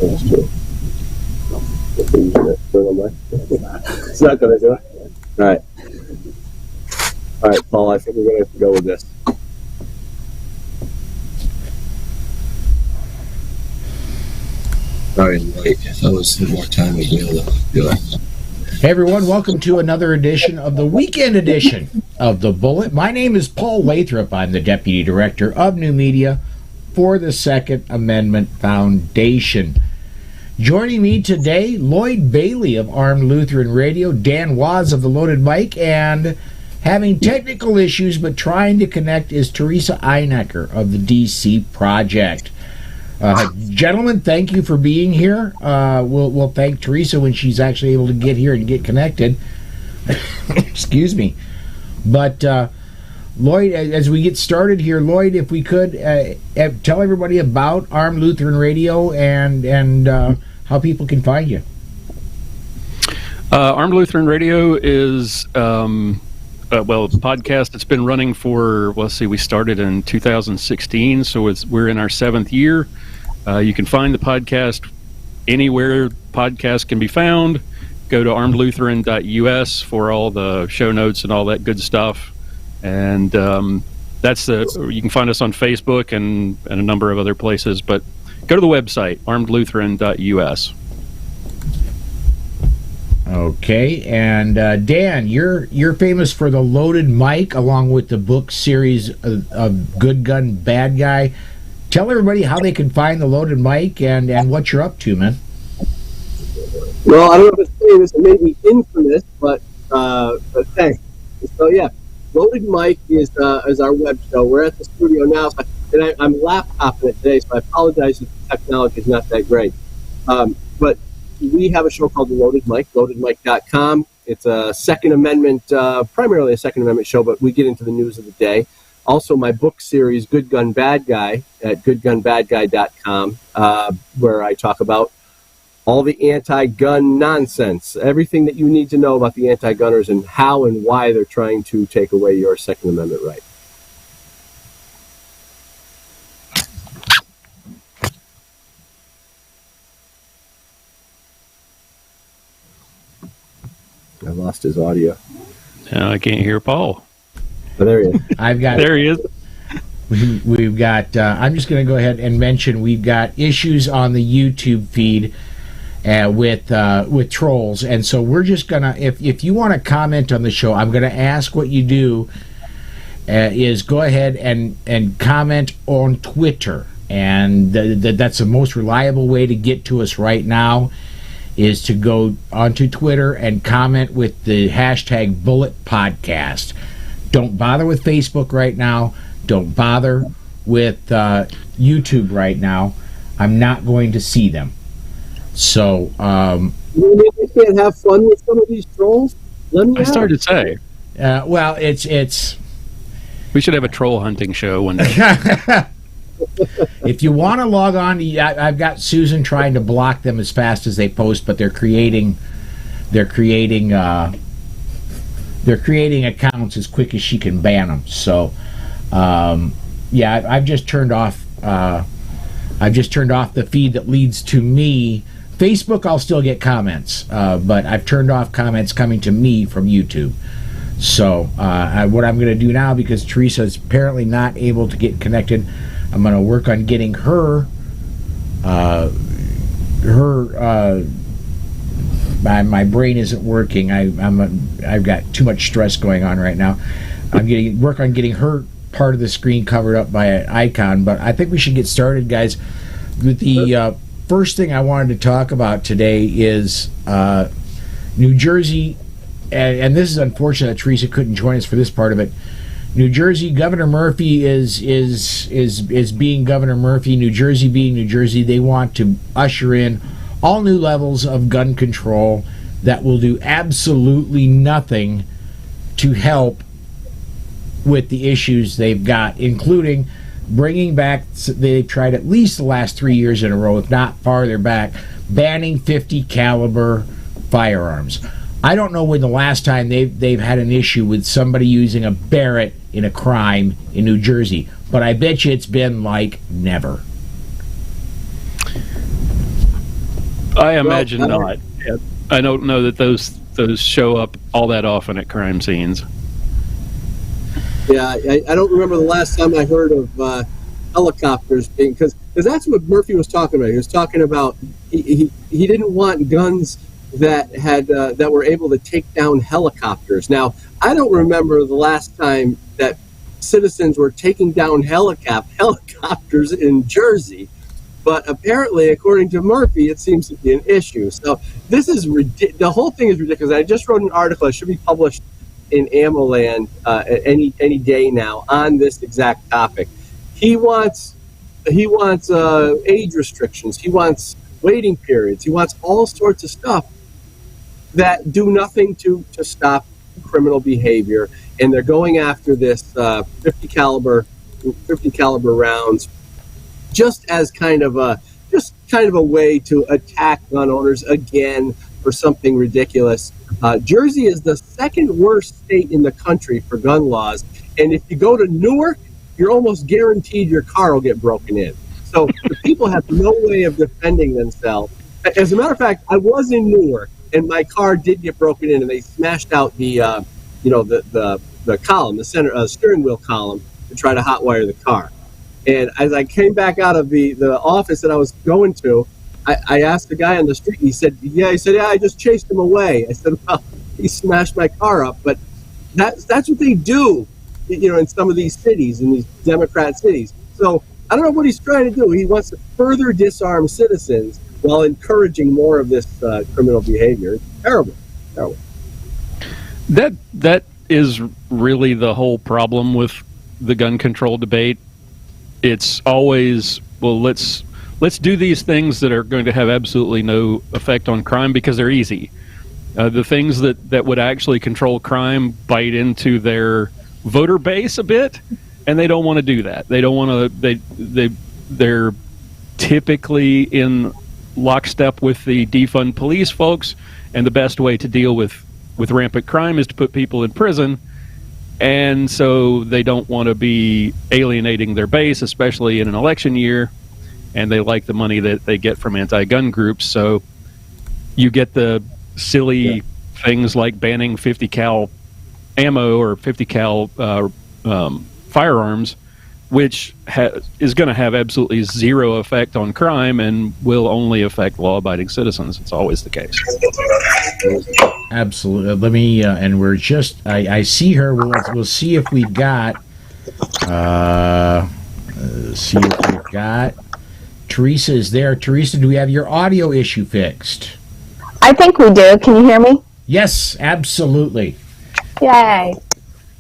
That's true. It's not going to do it. All right, Paul, I think we're going to have to go with this. Sorry, I'm late. If I was more time, we'd be able to do it. Hey everyone, welcome to another edition of the weekend edition of The Bullet. My name is Paul Lathrop. I'm the Deputy Director of New Media for the Second Amendment Foundation. Joining me today, Lloyd Bailey of Armed Lutheran Radio, Dan Wos of The Loaded Mic, and having technical issues but trying to connect is Theresa Inacker of the DC Project. Gentlemen, thank you for being here. We'll thank Theresa when she's actually able to get here and get connected. Excuse me. But Lloyd, as we get started here, Lloyd, if we could tell everybody about Armed Lutheran Radio and how people can find you. Armed Lutheran Radio is a podcast. It's been running for, we started in 2016, so we're in our 7th year. You can find the podcast anywhere podcasts can be found. Go to armedlutheran.us for all the show notes and all that good stuff. And you can find us on Facebook and a number of other places. But go to the website, armedlutheran.us. Okay, and Dan, you're famous for the Loaded Mic, along with the book series of Good Gun, Bad Guy. Tell everybody how they can find the Loaded Mic and what you're up to, man. Well, I don't know if it's famous, it may be infamous, but thanks. So yeah, Loaded Mic is our web show. We're at the studio now, and I'm laptoping it today, so I apologize if the technology is not that great. But we have a show called The Loaded Mic, loadedmic.com. It's a Second Amendment, primarily a Second Amendment show, but we get into the news of the day. Also, my book series, Good Gun, Bad Guy, at goodgunbadguy.com, where I talk about all the anti-gun nonsense, everything that you need to know about the anti-gunners and how and why they're trying to take away your Second Amendment right. I lost his audio. No, I can't hear Paul. Oh, there he is. There he is. We've got. I'm just going to go ahead and mention we've got issues on the YouTube feed with trolls, and so we're just gonna. If you want to comment on the show, I'm going to ask what you do is go ahead and comment on Twitter, and that's the most reliable way to get to us right now. Is to go onto Twitter and comment with the hashtag Bullet Podcast. Don't bother with Facebook right now. Don't bother with YouTube right now. I'm not going to see them. So, you mean we can't have fun with some of these trolls? I started to say. Well, it's. We should have a troll hunting show one day. If you want to log on, I've got Susan trying to block them as fast as they post, but they're creating accounts as quick as she can ban them. So, I've just turned off. I've just turned off the feed that leads to me. Facebook, I'll still get comments, but I've turned off comments coming to me from YouTube. So, what I'm going to do now, because Theresa is apparently not able to get connected, I'm going to work on getting her. My brain isn't working. I've got too much stress going on right now. Work on getting her part of the screen covered up by an icon. But I think we should get started, guys. With the first thing I wanted to talk about today is New Jersey, and this is unfortunate that Theresa couldn't join us for this part of it. New Jersey, Governor Murphy is being Governor Murphy. New Jersey being New Jersey, they want to usher in all new levels of gun control that will do absolutely nothing to help with the issues they've got, including bringing back, they've tried at least the last 3 years in a row, if not farther back, banning 50 caliber firearms. I don't know when the last time they've had an issue with somebody using a Barrett in a crime in New Jersey, but I bet you it's been like never. I imagine not. Yeah. I don't know that those show up all that often at crime scenes. Yeah, I don't remember the last time I heard of helicopters being, because that's what Murphy was talking about. He was talking about he didn't want guns that had that were able to take down helicopters. Now, I don't remember the last time that citizens were taking down helicopters in Jersey, but apparently, according to Murphy, it seems to be an issue. So this is the whole thing is ridiculous. I just wrote an article. It should be published in AmmoLand any day now on this exact topic. He wants age restrictions. He wants waiting periods. He wants all sorts of stuff that do nothing to stop criminal behavior. And they're going after this 50 caliber rounds just as kind of a way to attack gun owners again for something ridiculous. Jersey is the second worst state in the country for gun laws, and if you go to Newark, you're almost guaranteed your car will get broken in. So the people have no way of defending themselves. As a matter of fact, I was in Newark, and my car did get broken in, and they smashed out the column, the center steering wheel column, to try to hotwire the car. And as I came back out of the office that I was going to, I asked the guy on the street, and he said, yeah, I just chased him away. I said, well, he smashed my car up. But that's what they do, in some of these cities, in these Democrat cities. So I don't know what he's trying to do. He wants to further disarm citizens while encouraging more of this criminal behavior. It's terrible. That is really the whole problem with the gun control debate. It's always, well, let's do these things that are going to have absolutely no effect on crime because they're easy. The things that would actually control crime bite into their voter base a bit, and they don't want to do that. They don't want to. They're typically in lockstep with the defund police folks, and the best way to deal with rampant crime is to put people in prison. And so they don't want to be alienating their base, especially in an election year, and they like the money that they get from anti-gun groups. So you get the silly things like banning 50 cal ammo or 50 cal firearms, which is going to have absolutely zero effect on crime and will only affect law-abiding citizens. It's always the case. Absolutely. Let me, and we're just, I see her. We'll see if we've got, Theresa is there. Theresa, do we have your audio issue fixed? I think we do. Can you hear me? Yes, absolutely. Yay.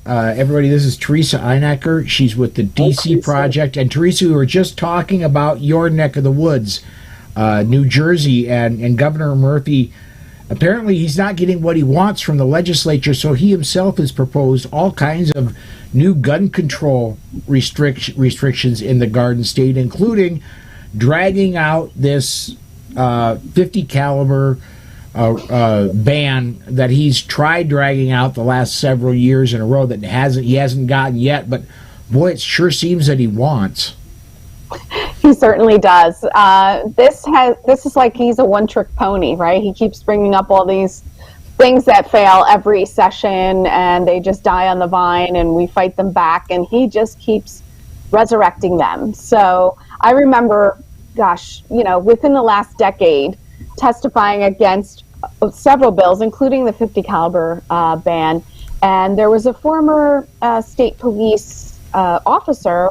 Everybody, this is Theresa Inacker. She's with the DC Project. And Theresa, we were just talking about your neck of the woods, New Jersey, and Governor Murphy. Apparently, he's not getting what he wants from the legislature, so he himself has proposed all kinds of new gun control restrictions in the Garden State, including dragging out this 50 caliber ban that he's tried dragging out the last several years in a row that he hasn't gotten yet. But boy, it sure seems that he wants. He certainly does. This is like he's a one-trick pony, right? He keeps bringing up all these things that fail every session, and they just die on the vine, and we fight them back, and he just keeps resurrecting them. So I remember, within the last decade, testifying against several bills, including the 50 caliber ban, and there was a former state police officer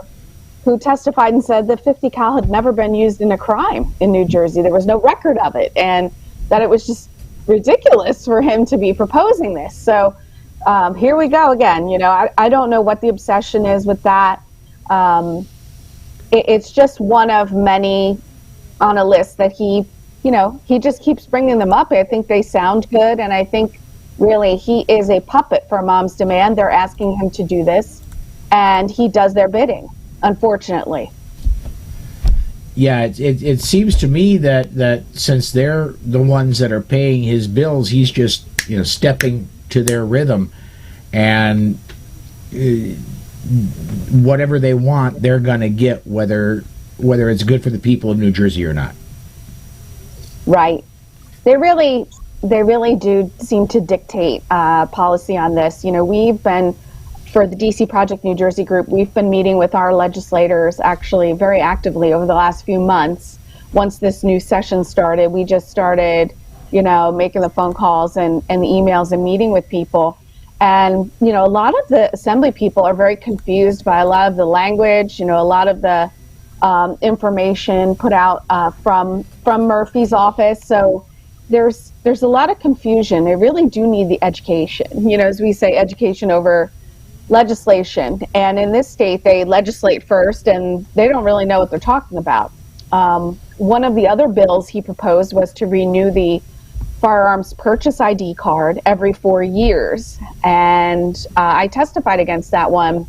who testified and said that 50 cal had never been used in a crime in New Jersey. There was no record of it, and that it was just ridiculous for him to be proposing this. So here we go again. I don't know what the obsession is with that. It's just one of many on a list that he just keeps bringing them up. I think they sound good, and I think really he is a puppet for Mom's Demand. They're asking him to do this, and he does their bidding, unfortunately. Yeah, it seems to me that since they're the ones that are paying his bills, he's just stepping to their rhythm, and whatever they want, they're going to get, whether it's good for the people of New Jersey or not. Right. They really do seem to dictate policy on this. We've been, for the DC Project New Jersey group, we've been meeting with our legislators actually very actively over the last few months. Once this new session started, we just started, making the phone calls and the emails and meeting with people. And, a lot of the Assembly people are very confused by a lot of the language, a lot of the information put out from Murphy's office. So there's a lot of confusion. They really do need the education, as we say, education over legislation. And in this state, they legislate first, and they don't really know what they're talking about. One of the other bills he proposed was to renew the firearms purchase ID card every 4 years. And I testified against that one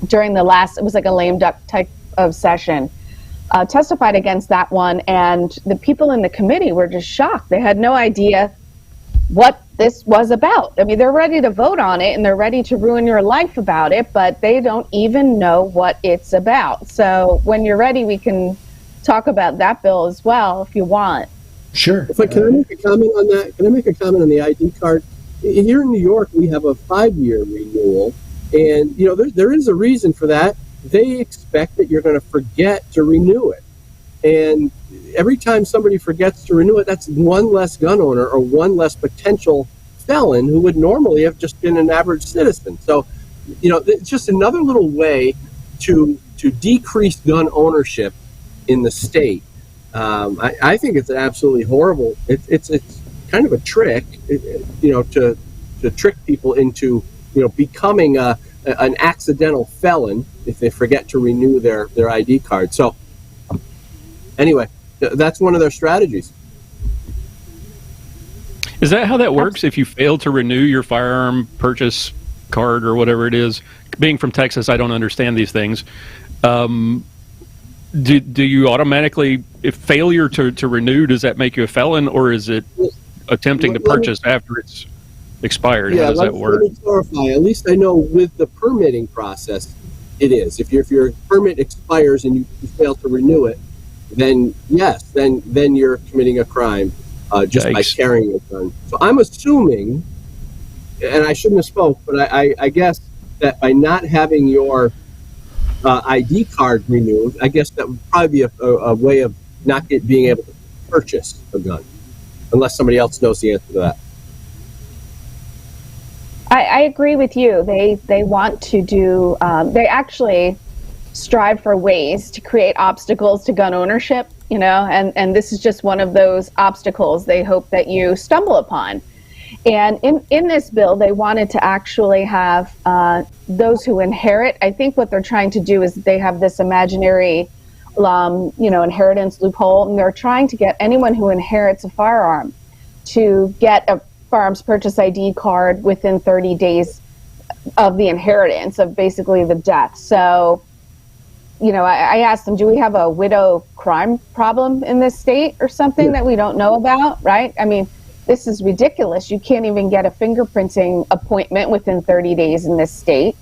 during it was like a lame duck type of session. Testified against that one, and the people in the committee were just shocked. They had no idea what this was about. I mean, they're ready to vote on it and they're ready to ruin your life about it, but they don't even know what it's about. So when you're ready, we can talk about that bill as well if you want. Sure. Can I make a comment on that? Can I make a comment on the ID card? Here in New York, we have a 5-year renewal, and there is a reason for that. They expect that you're going to forget to renew it. And every time somebody forgets to renew it, that's one less gun owner or one less potential felon who would normally have just been an average citizen. So, it's just another little way to decrease gun ownership in the state. I think it's absolutely horrible. It's kind of a trick, to trick people into, becoming an accidental felon if they forget to renew their ID card. So anyway, that's one of their strategies. Is that how that works? If you fail to renew your firearm purchase card or whatever it is, being from Texas, I don't understand these things. Do you automatically, if failure to renew, does that make you a felon, or is it attempting to purchase after it's expired? How does that work? Let me clarify. At least I know with the permitting process, it is. If your permit expires and you fail to renew it, then yes, then you're committing a crime just by carrying a gun. So I'm assuming, and I shouldn't have spoke, but I guess that by not having your ID card renewed, I guess that would probably be a way of not being able to purchase a gun, unless somebody else knows the answer to that. I agree with you. They want to do, they actually strive for ways to create obstacles to gun ownership, and this is just one of those obstacles they hope that you stumble upon. And in this bill, they wanted to actually have those who inherit. I think what they're trying to do is they have this imaginary, inheritance loophole, and they're trying to get anyone who inherits a firearm to get a firearms purchase ID card within 30 days of the inheritance, of basically the death. So, I asked them, do we have a widow crime problem in this state or something that we don't know about, right? I mean, this is ridiculous. You can't even get a fingerprinting appointment within 30 days in this state.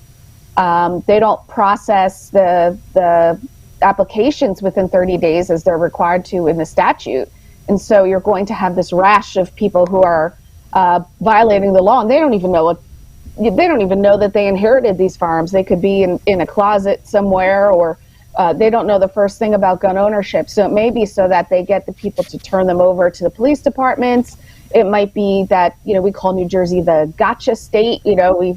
They don't process the applications within 30 days as they're required to in the statute. And so you're going to have this rash of people who are violating the law, and they don't even know that they inherited these firearms. They could be in a closet somewhere, or they don't know the first thing about gun ownership. So it may be so that they get the people to turn them over to the police departments. It might be that, we call New Jersey the gotcha state. We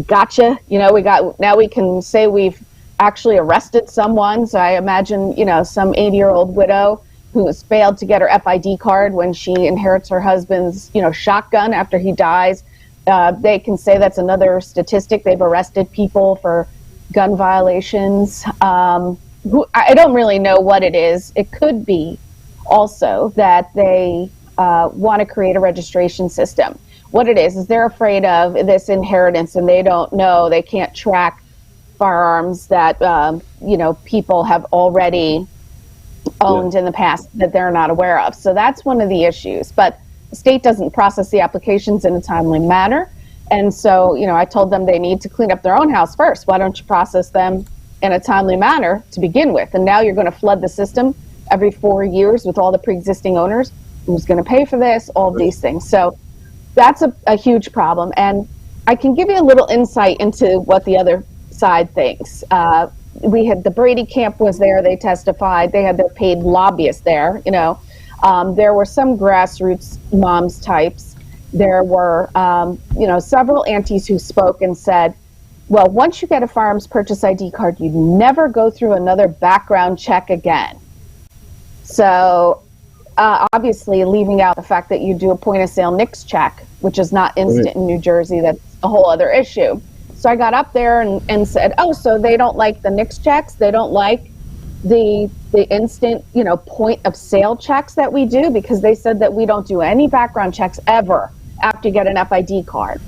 gotcha, now we can say we've actually arrested someone. So I imagine, some 80-year-old widow who has failed to get her FID card when she inherits her husband's, shotgun after he dies. They can say that's another statistic. They've arrested people for gun violations. I don't really know what it is. It could be also that they want to create a registration system. What it is they're afraid of this inheritance, and they don't know, they can't track firearms that, people have already owned in the past that they're not aware of. So that's one of the issues. But the state doesn't process the applications in a timely manner. And so, I told them they need to clean up their own house first. Why don't you process them in a timely manner to begin with? And now you're going to flood the system every 4 years with all the pre-existing owners. who's going to pay for this, all of these things. So that's a huge problem. And I can give you a little insight into what the other side thinks. We had the Brady camp was there. They testified. They had their paid lobbyists there. There were some grassroots moms types. There were, several aunties who spoke and said, well, once you get a firearms purchase ID card, you never go through another background check again. So obviously leaving out the fact that you do a point of sale NICS check, which is not instant in New Jersey, that's a whole other issue. So I got up there and said, oh, so they don't like the NICS checks? They don't like the instant, point of sale checks that we do? Because they said that we don't do any background checks ever after you get an FID card.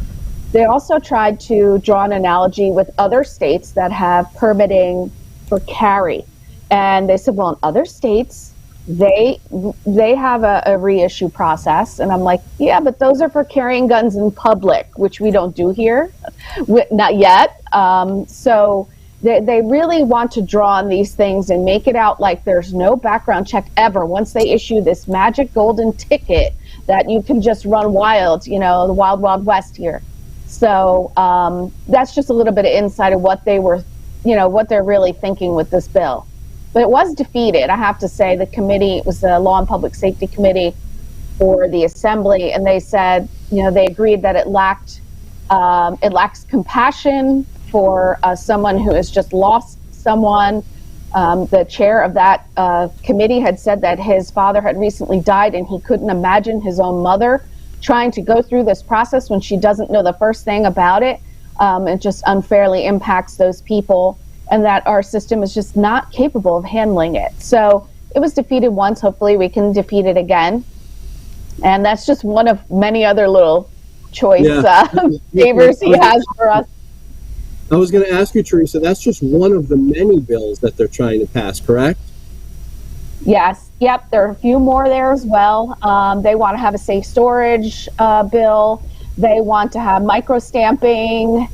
They also tried to draw an analogy with other states that have permitting for carry. And they said, well, in other states, they have a reissue process. And I'm like, yeah, but those are for carrying guns in public, which we don't do here, not yet. So they really want to draw on these things and make it out like there's no background check ever once they issue this magic golden ticket that you can just run wild, the wild, wild west here. So that's just a little bit of insight of what they were, what they're really thinking with this bill. But it was defeated. I have to say, the committee, it was the Law and Public Safety Committee for the Assembly, and they said, they agreed that it lacks compassion for someone who has just lost someone. The chair of that committee had said that his father had recently died, and he couldn't imagine his own mother trying to go through this process when she doesn't know the first thing about it. It just unfairly impacts those people, and that our system is just not capable of handling it. So it was defeated once. Hopefully we can defeat it again. And that's just one of many other little choice favors he has for us. I was going to ask you, Theresa, that's just one of the many bills that they're trying to pass, correct? Yes. Yep. There are a few more there as well. They want to have a safe storage bill. They want to have micro-stamping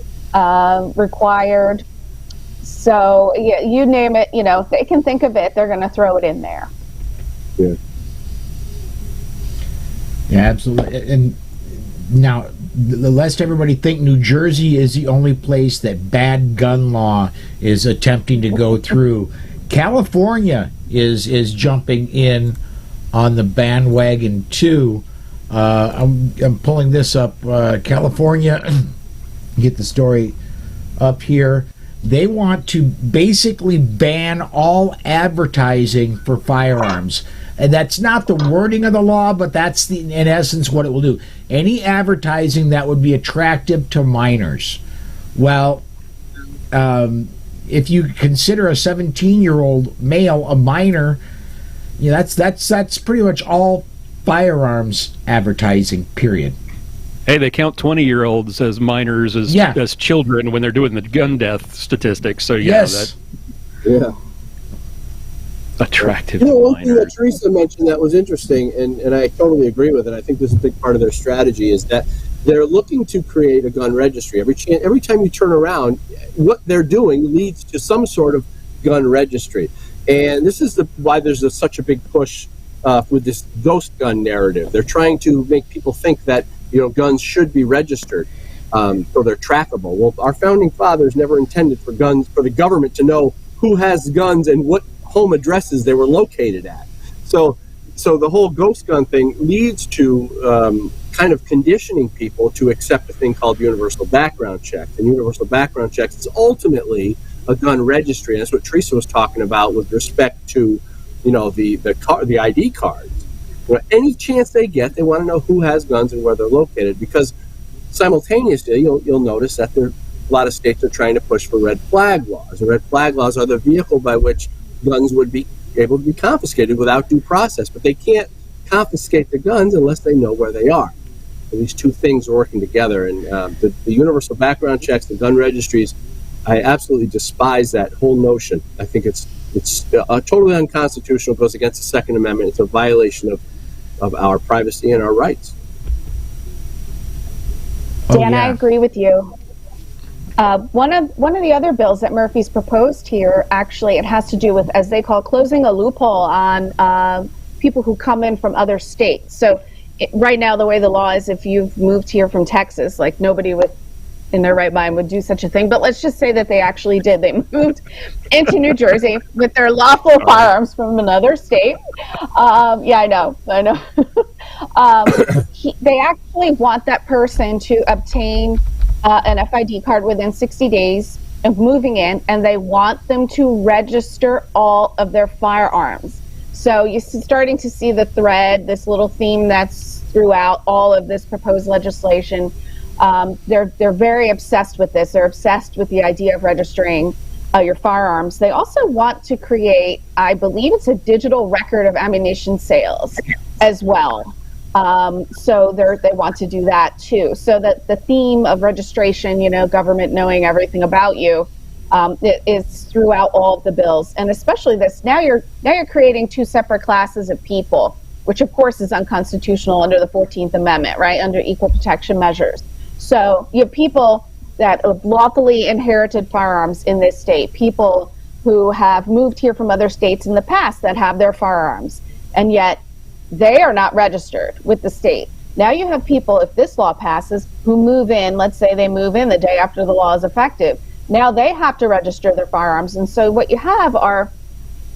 required. So yeah, you name it, if they can think of it, they're going to throw it in there. Yeah. Yeah, absolutely. And now, lest everybody think New Jersey is the only place that bad gun law is attempting to go through, California is jumping in on the bandwagon too. I'm pulling this up. California, get the story up here. They want to basically ban all advertising for firearms. And that's not the wording of the law, but that's in essence what it will do. Any advertising that would be attractive to minors. Well, if you consider a 17-year-old male a minor, that's pretty much all firearms advertising, period. Hey, they count 20-year-olds as minors as children when they're doing the gun death statistics. So yes. Attractive. One thing that Theresa mentioned that was interesting, and I totally agree with it. I think this is a big part of their strategy, is that they're looking to create a gun registry. Every time you turn around, what they're doing leads to some sort of gun registry. And this is why there's such a big push with this ghost gun narrative. They're trying to make people think that guns should be registered, so they're trackable. Well, our founding fathers never intended for the government to know who has guns and what home addresses they were located at. So the whole ghost gun thing leads to kind of conditioning people to accept a thing called universal background checks. And universal background checks is ultimately a gun registry. And that's what Theresa was talking about with respect to, the ID cards. Any chance they get, they want to know who has guns and where they're located, because simultaneously you'll notice that a lot of states are trying to push for red flag laws. And red flag laws are the vehicle by which guns would be able to be confiscated without due process, but they can't confiscate the guns unless they know where they are. And these two things are working together, and the universal background checks, the gun registries, I absolutely despise that whole notion. I think it's totally unconstitutional, goes against the Second Amendment. It's a violation of our privacy and our rights. Dan, I agree with you. One of the other bills that Murphy's proposed here, actually, it has to do with, as they call, closing a loophole on people who come in from other states. So right now, the way the law is, if you've moved here from Texas, like nobody in their right mind would do such a thing. But let's just say that they actually did. They moved into New Jersey with their lawful firearms from another state. Yeah, I know. They actually want that person to obtain an FID card within 60 days of moving in, and they want them to register all of their firearms. So you're starting to see the thread, this little theme that's throughout all of this proposed legislation. They're very obsessed with this. They're obsessed with the idea of registering your firearms. They also want to create, I believe it's a digital record of ammunition sales as well. So they want to do that too. So that the theme of registration, government knowing everything about you, it is throughout all of the bills, and especially this. Now you're creating two separate classes of people, which of course is unconstitutional under the 14th Amendment, right? Under equal protection measures. So you have people that have lawfully inherited firearms in this state, people who have moved here from other states in the past that have their firearms, and yet they are not registered with the state. Now you have people, if this law passes, who move in, let's say they move in the day after the law is effective. Now they have to register their firearms. And so what you have are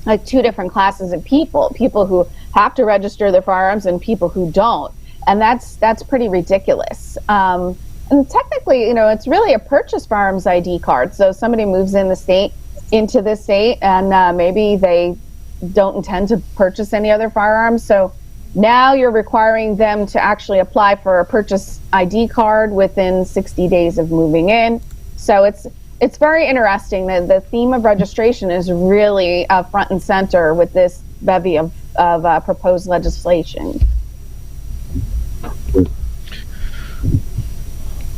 like two different classes of people who have to register their firearms and people who don't. And that's pretty ridiculous. And technically, it's really a purchase firearms ID card. So somebody moves into the state, and maybe they don't intend to purchase any other firearms. So now you're requiring them to actually apply for a purchase ID card within 60 days of moving in. So it's very interesting that the theme of registration is really front and center with this bevy of proposed legislation.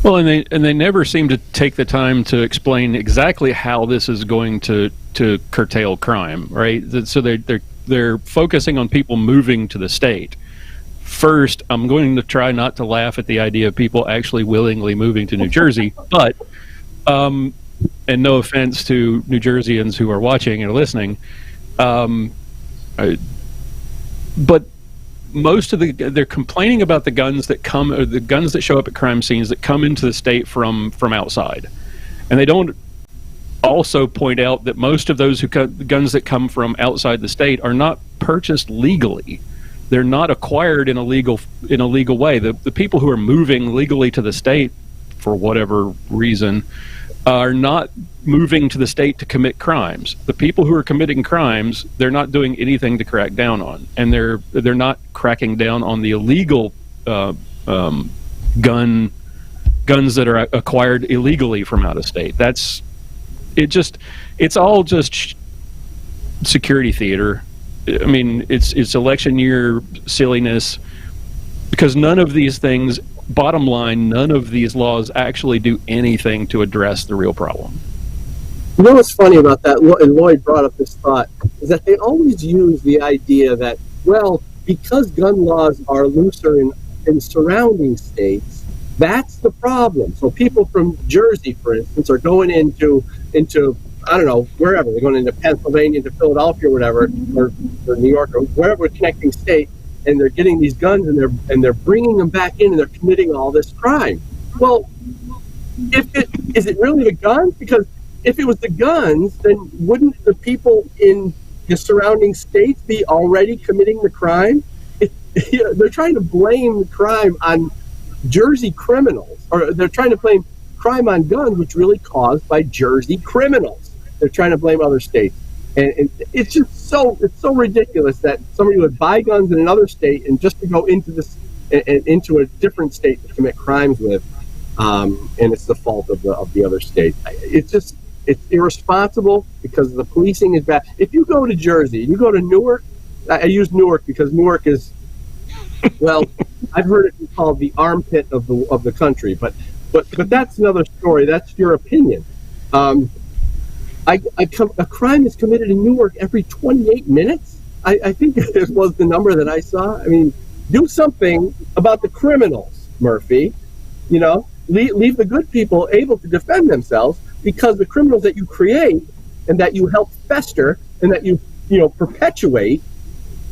Well, and they never seem to take the time to explain exactly how this is going to curtail crime, right? So they're focusing on people moving to the state. First, I'm going to try not to laugh at the idea of people actually willingly moving to New Jersey, but and no offense to New Jerseyans who are watching and listening, but most of they're complaining about the guns that come, or the guns that show up at crime scenes that come into the state from outside, and they don't also point out that most of those guns that come from outside the state are not purchased legally. They're not acquired in a legal way. The people who are moving legally to the state for whatever reason are not moving to the state to commit crimes. The people who are committing crimes, they're not doing anything to crack down on, and they're not cracking down on the illegal guns that are acquired illegally from out of state. It's all just security theater. I mean, it's election year silliness, because none of these things, bottom line, none of these laws actually do anything to address the real problem. You know what's funny about that, and Lloyd brought up this thought, is that they always use the idea that, well, because gun laws are looser in surrounding states, that's the problem. So people from Jersey, for instance, are going into I don't know, wherever. They're going into Pennsylvania, to Philadelphia, or whatever, or New York, or wherever connecting state, and they're getting these guns, and they're bringing them back in, and they're committing all this crime. Well, is it really the guns? Because if it was the guns, then wouldn't the people in the surrounding states be already committing the crime? They're trying to blame the crime on Jersey criminals, or they're trying to blame crime on guns, which really caused by Jersey criminals. They're trying to blame other states, and it's just so ridiculous that somebody would buy guns in another state and just to go into into a different state to commit crimes with, and it's the fault of the other state. It's irresponsible because the policing is bad. If you go to Jersey, you go to Newark. I use Newark because Newark is, well, I've heard it called the armpit of the country, but that's another story. That's your opinion. A crime is committed in Newark every 28 minutes. I think this was the number that I saw. I mean, do something about the criminals, Murphy. Leave the good people able to defend themselves, because the criminals that you create and that you help fester and that you perpetuate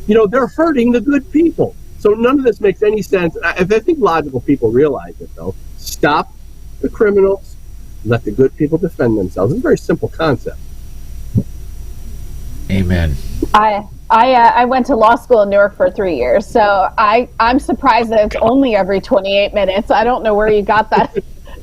they're hurting the good people. So none of this makes any sense. I think logical people realize it, though. Stop the criminals, let the good people defend themselves. It's a very simple concept. Amen. I went to law school in Newark for 3 years, so I'm surprised that it's only every 28 minutes. I don't know where you got that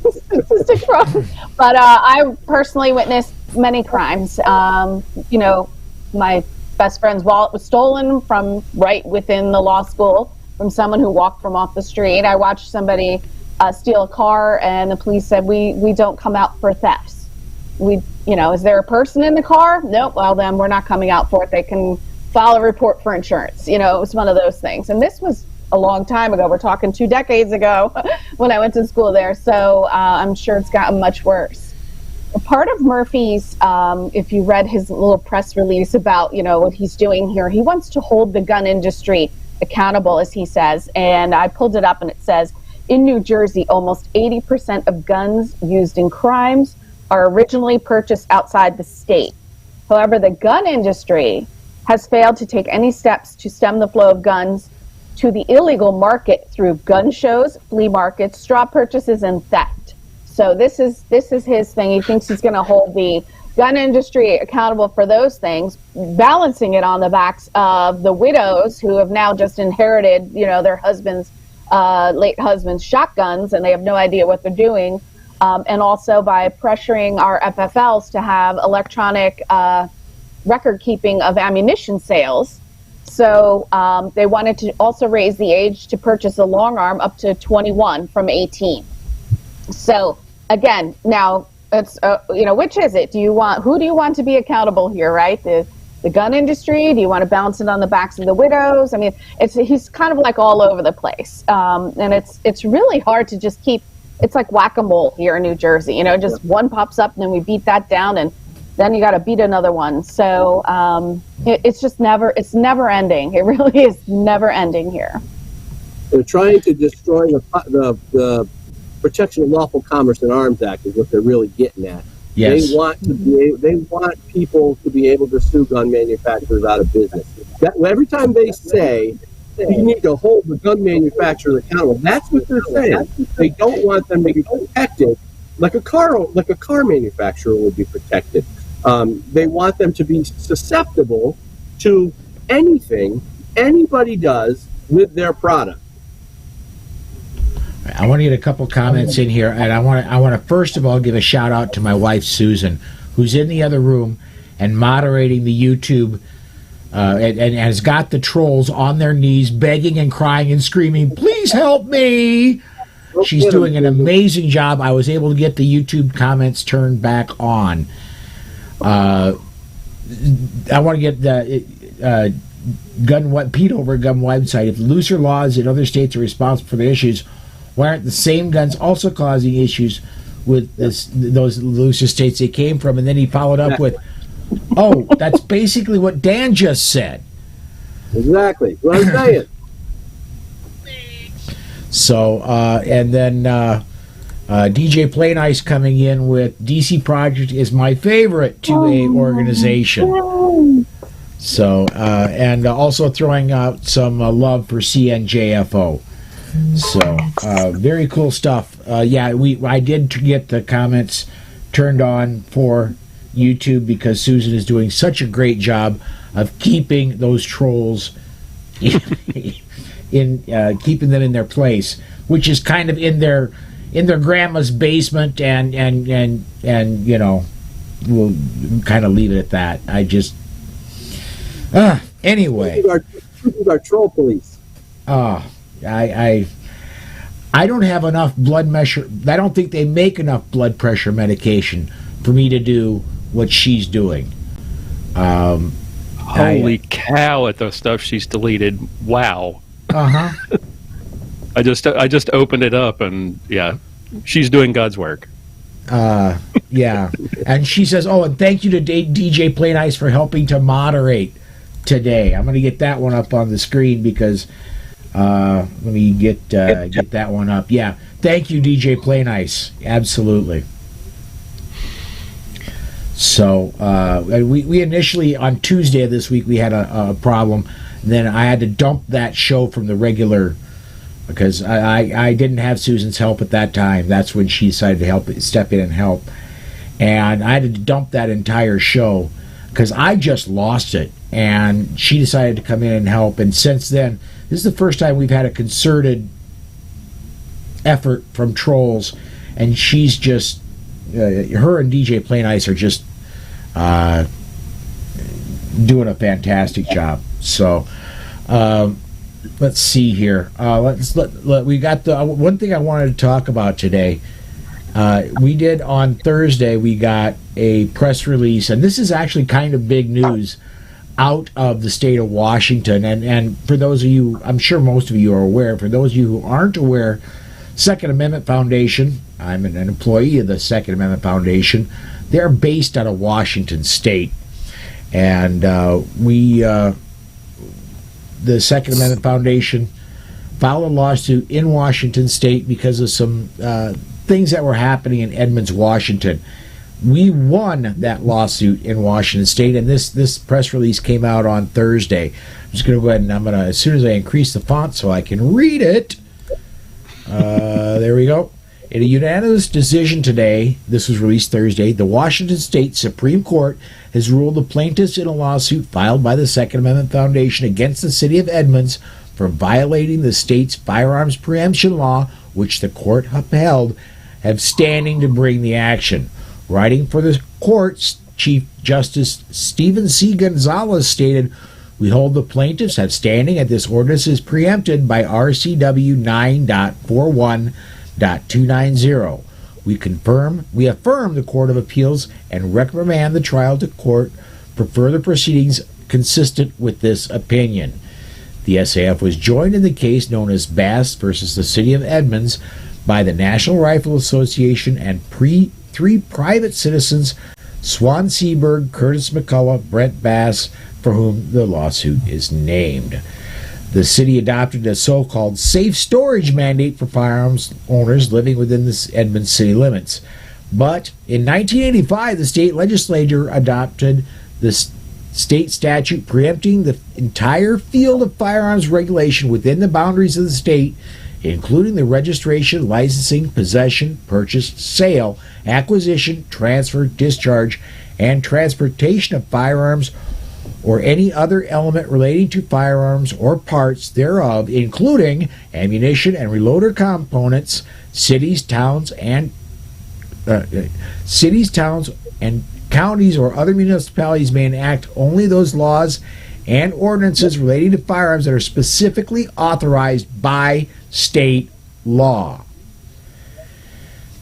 statistic from, but I personally witnessed many crimes. My best friend's wallet was stolen from right within the law school from someone who walked from off the street. I watched somebody steal a car, and the police said, we don't come out for thefts. Is there a person in the car? Nope. Well, then we're not coming out for it. They can file a report for insurance. It was one of those things. And this was a long time ago. We're talking 2 decades ago when I went to school there. So I'm sure it's gotten much worse. Part of Murphy's, if you read his little press release about, what he's doing here, he wants to hold the gun industry accountable, as he says. And I pulled it up, and it says, in New Jersey, almost 80% of guns used in crimes are originally purchased outside the state. However, the gun industry has failed to take any steps to stem the flow of guns to the illegal market through gun shows, flea markets, straw purchases, and theft. So this is his thing. He thinks he's going to hold the gun industry accountable for those things, balancing it on the backs of the widows who have now just inherited, their late husband's shotguns, and they have no idea what they're doing. And also by pressuring our FFLs to have electronic record keeping of ammunition sales. So they wanted to also raise the age to purchase a long arm up to 21 from 18. So again, now it's which is it? Who do you want to be accountable here, right? The gun industry? Do you want to balance it on the backs of the widows? I mean, he's kind of like all over the place, and it's really hard to just keep. It's like whack-a-mole here in New Jersey. Just one pops up, and then we beat that down, and then you got to beat another one. So it's never ending. It really is never ending here. They're trying to destroy the Protection of Lawful Commerce and Arms Act is what they're really getting at. Yes. They want people to be able to sue gun manufacturers out of business. Every time they say you need to hold the gun manufacturers accountable, that's what they're saying. They don't want them to be protected like a car manufacturer would be protected. They want them to be susceptible to anything anybody does with their product. I want to get a couple comments in here, and I want to first of all give a shout out to my wife Susan, who's in the other room and moderating the YouTube, and has got the trolls on their knees, begging and crying and screaming, "Please help me!" She's doing an amazing job. I was able to get the YouTube comments turned back on. I want to get the Pete over Gun website. If looser laws in other states are responsible for the issues, why aren't the same guns also causing issues with those looser states they came from? And then he followed up with, "Oh, that's basically what Dan just said." Exactly. What I'm saying. So, and then DJ Plain Ice coming in with DC Project is my favorite 2A organization. So, and also throwing out some love for CNJFO. So, very cool stuff. I did get the comments turned on for YouTube because Susan is doing such a great job of keeping those trolls in keeping them in their place, which is kind of in their grandma's basement, and we'll kind of leave it at that. I just anyway. Our troll police. I don't have enough blood pressure. I don't think they make enough blood pressure medication for me to do what she's doing. Holy cow! At the stuff she's deleted. Wow. Uh-huh. I just opened it up, and yeah, she's doing God's work. Yeah. And she says, "Oh, and thank you to DJ Plain Ice for helping to moderate today." I'm going to get that one up on the screen because let me get that one up. Yeah. Thank you, DJ Plain Ice. Absolutely. So we initially, on Tuesday of this week, we had a problem. Then I had to dump that show from the regular, because I didn't have Susan's help at that time. That's when she decided to step in and help. And I had to dump that entire show because I just lost it. And she decided to come in and help. And since then, this is the first time we've had a concerted effort from Trolls. And she's just, her and DJ Plain Ice are just doing a fantastic job. So, let's see here. We got the one thing I wanted to talk about today. We did on Thursday. We got a press release, and this is actually kind of big news out of the state of Washington. And for those of you, I'm sure most of you are aware. For those of you who aren't aware, Second Amendment Foundation. I'm an employee of the Second Amendment Foundation. They're based out of Washington State, and the Second Amendment Foundation filed a lawsuit in Washington State because of some things that were happening in Edmonds, Washington. We won that lawsuit in Washington State, and this press release came out on Thursday. I'm just going to go ahead and as soon as I increase the font so I can read it. There we go. In a unanimous decision today, this was released Thursday, the Washington State Supreme Court has ruled the plaintiffs in a lawsuit filed by the Second Amendment Foundation against the city of Edmonds for violating the state's firearms preemption law, which the court upheld, have standing to bring the action. Writing for the court, Chief Justice Stephen C. Gonzalez stated, "We hold the plaintiffs have standing as this ordinance is preempted by RCW 9.41.290. We affirm the Court of Appeals and reprimand the trial to court for further proceedings consistent with this opinion." The SAF was joined in the case known as Bass versus the City of Edmonds by the National Rifle Association and three private citizens, Swan Seaberg, Curtis McCullough, Brent Bass, for whom the lawsuit is named. The city adopted a so-called safe storage mandate for firearms owners living within the Edmonds city limits. But in 1985, the state legislature adopted the state statute preempting the entire field of firearms regulation within the boundaries of the state, including the registration, licensing, possession, purchase, sale, acquisition, transfer, discharge, and transportation of firearms or any other element relating to firearms or parts thereof, including ammunition and reloader components. Cities, towns, and counties or other municipalities may enact only those laws and ordinances relating to firearms that are specifically authorized by state law.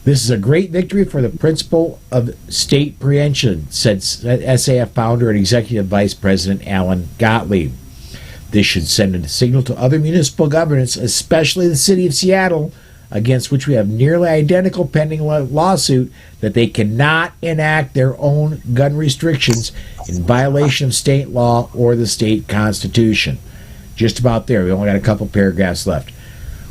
This is a great victory for the principle of state preemption, said SAF founder and executive vice president Alan Gottlieb. This should send a signal to other municipal governments, especially the city of Seattle, against which we have nearly identical pending lawsuit, that they cannot enact their own gun restrictions in violation of state law or the state constitution. Just about there. We only got a couple paragraphs left.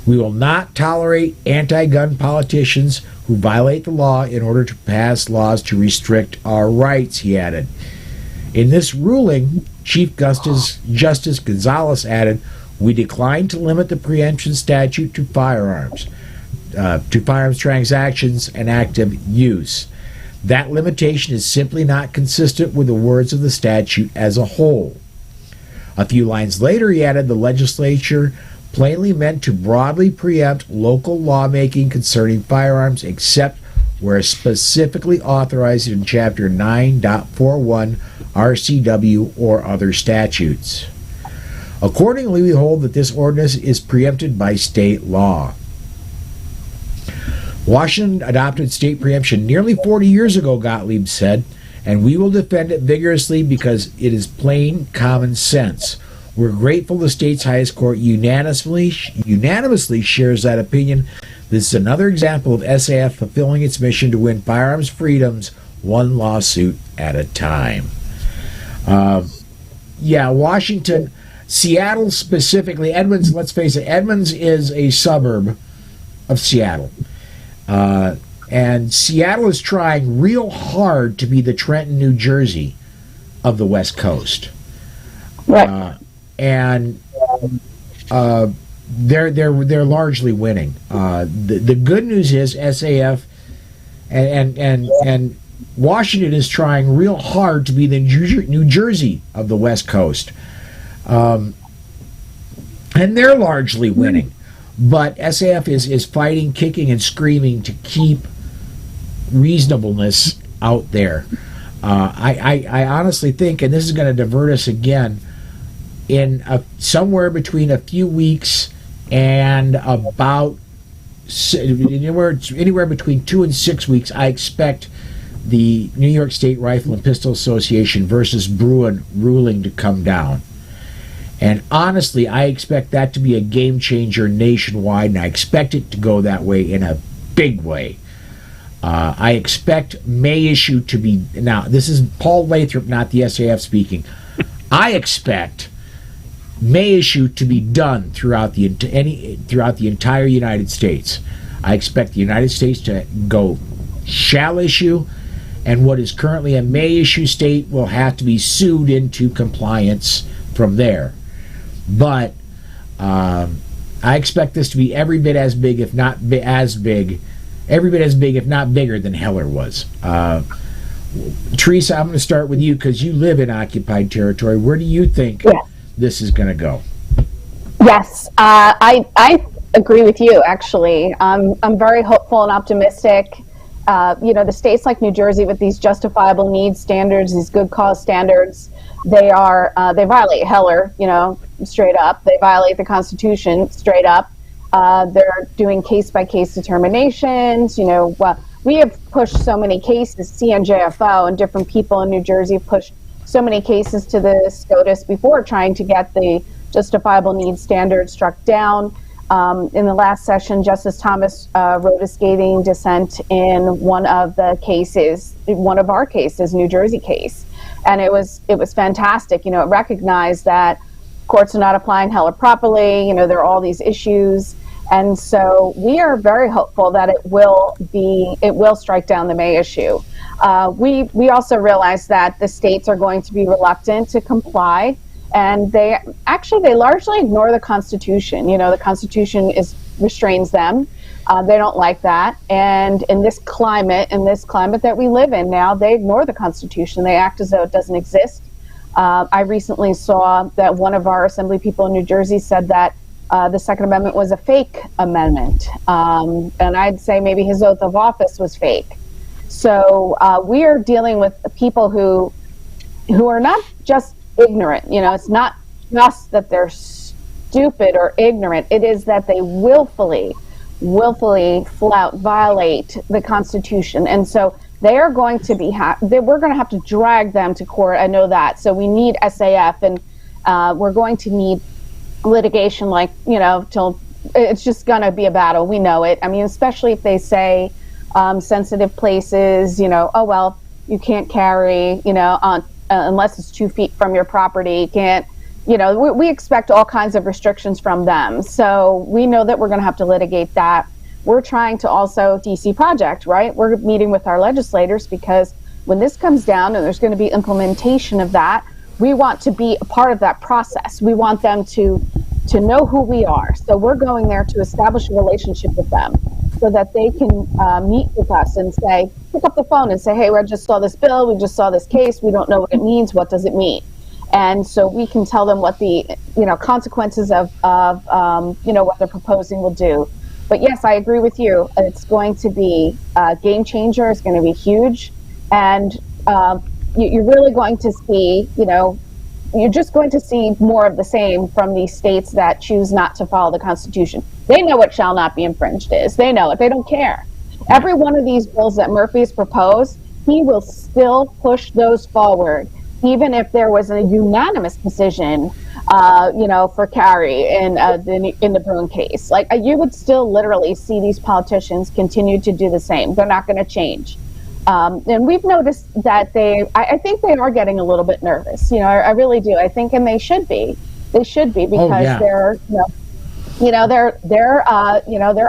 We will not tolerate anti-gun politicians who violate the law in order to pass laws to restrict our rights, he added. In this ruling, Chief Justice Gonzalez added, "We decline to limit the preemption statute to firearms transactions and active use. That limitation is simply not consistent with the words of the statute as a whole." A few lines later, he added, "The legislature plainly meant to broadly preempt local lawmaking concerning firearms, except where specifically authorized in Chapter 9.41 RCW or other statutes. Accordingly, we hold that this ordinance is preempted by state law." Washington adopted state preemption nearly 40 years ago, Gottlieb said, "and we will defend it vigorously because it is plain common sense. We're grateful the state's highest court unanimously shares that opinion. This is another example of SAF fulfilling its mission to win firearms freedoms one lawsuit at a time." Washington, Seattle specifically, Edmonds, let's face it, Edmonds is a suburb of Seattle. And Seattle is trying real hard to be the Trenton, New Jersey of the West Coast. Right. They're largely winning. The good news is SAF and Washington is trying real hard to be the New Jersey of the West Coast. And they're largely winning. But SAF is fighting, kicking, and screaming to keep reasonableness out there. I honestly think, and this is going to divert us again, in somewhere between a few weeks and about anywhere between 2 and 6 weeks, I expect the New York State Rifle and Pistol Association versus Bruin ruling to come down. And honestly, I expect that to be a game changer nationwide, and I expect it to go that way in a big way. I expect May issue to be, now this is Paul Lathrop, not the SAF speaking. I expect May issue to be done throughout the entire United States. I expect the United States to go shall issue, and what is currently a May issue state will have to be sued into compliance from there. But I expect this to be every bit as big, if not as big, if not bigger than Heller was. Theresa, I'm going to start with you because you live in occupied territory. Where do you think this is going to go? Yes, I agree with you, actually. I'm very hopeful and optimistic. The states like New Jersey with these justifiable needs standards, these good cause standards, they violate Heller, straight up. They violate the Constitution straight up. They're doing case-by-case determinations. We have pushed so many cases, CNJFO and different people in New Jersey have pushed so many cases to the SCOTUS before trying to get the justifiable needs standard struck down. In the last session, Justice Thomas wrote a scathing dissent in one of our cases, New Jersey case. And it was fantastic. It recognized that courts are not applying Heller properly. There are all these issues. And so we are very hopeful that it will strike down the May issue. We also realize that the states are going to be reluctant to comply, and they largely ignore the Constitution. The Constitution restrains them. They don't like that. And in this climate that we live in now, they ignore the Constitution. They act as though it doesn't exist. I recently saw that one of our assembly people in New Jersey said that the Second Amendment was a fake amendment. And I'd say maybe his oath of office was fake. So we are dealing with people who are not just ignorant. It's not just that they're stupid or ignorant. It is that they willfully violate the Constitution. And so they are going to be we're going to have to drag them to court. I know that. So we need SAF, and we're going to need litigation till it's just going to be a battle. We know it. I mean, especially if they say sensitive places, oh, well, you can't carry, unless it's 2 feet from your property. You can't, we expect all kinds of restrictions from them. So we know that we're going to have to litigate that. We're trying to also DC Project, right? We're meeting with our legislators because when this comes down and there's going to be implementation of that, we want to be a part of that process. We want them to know who we are. So we're going there to establish a relationship with them so that they can meet with us and pick up the phone and say, hey, we just saw this bill, we just saw this case, we don't know what it means, what does it mean? And so we can tell them what the consequences of what they're proposing will do. But yes, I agree with you. It's going to be a game changer. It's going to be huge. And you're really going to see, you're just going to see more of the same from these states that choose not to follow the Constitution. They know what shall not be infringed is. They know it. They don't care. Every one of these bills that Murphy's proposed, he will still push those forward, even if there was a unanimous decision, for carry in the Bruin case. You would still literally see these politicians continue to do the same. They're not going to change. And we've noticed that I think they are getting a little bit nervous. I really do. I think, and they should be. They should be because their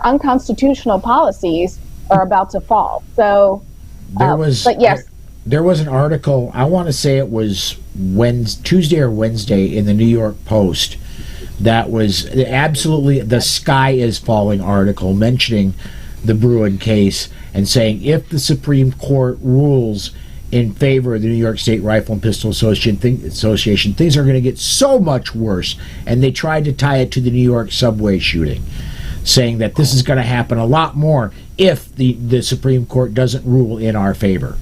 unconstitutional policies are about to fall. So, but yes. There was an article, I want to say it was Tuesday or Wednesday, in the New York Post, that was absolutely the sky is falling article mentioning the Bruin case and saying if the Supreme Court rules in favor of the New York State Rifle and Pistol Association, things are going to get so much worse. And they tried to tie it to the New York subway shooting, saying that this is going to happen a lot more if the Supreme Court doesn't rule in our favor.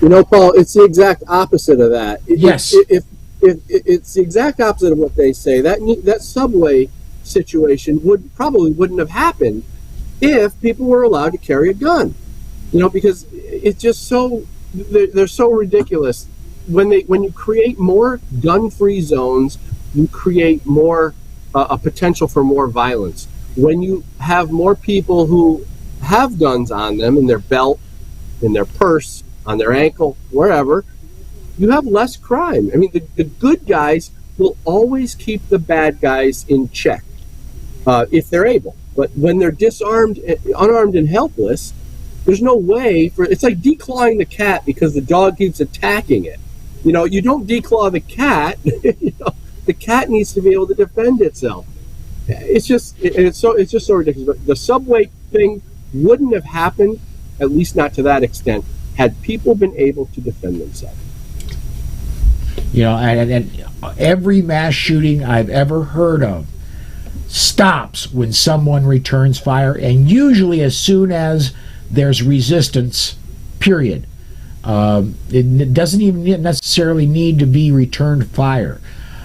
You know, Paul, it's the exact opposite of that. Yes. If it's the exact opposite of what they say. That subway situation wouldn't have happened if people were allowed to carry a gun. You know, because it's just they're so ridiculous. When you create more gun-free zones, you create more a potential for more violence. When you have more people who have guns on them in their belt, in their purse, on their ankle, wherever, you have less crime. I mean, the good guys will always keep the bad guys in check if they're able. But when they're disarmed, unarmed, and helpless, there's no way it's like declawing the cat because the dog keeps attacking it. You know, you don't declaw the cat. You know, the cat needs to be able to defend itself. It's just so ridiculous. But the subway thing wouldn't have happened, at least not to that extent, had people been able to defend themselves. You know, and every mass shooting I've ever heard of stops when someone returns fire, and usually as soon as there's resistance, period. It doesn't even necessarily need to be returned fire.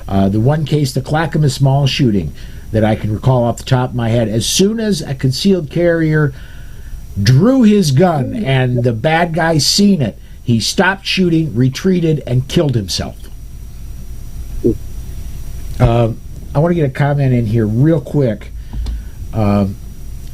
The one case, the Clackamas Mall shooting, that I can recall off the top of my head, as soon as a concealed carrier drew his gun and the bad guy seen it, he stopped shooting, retreated, and killed himself. I want to get a comment in here real quick.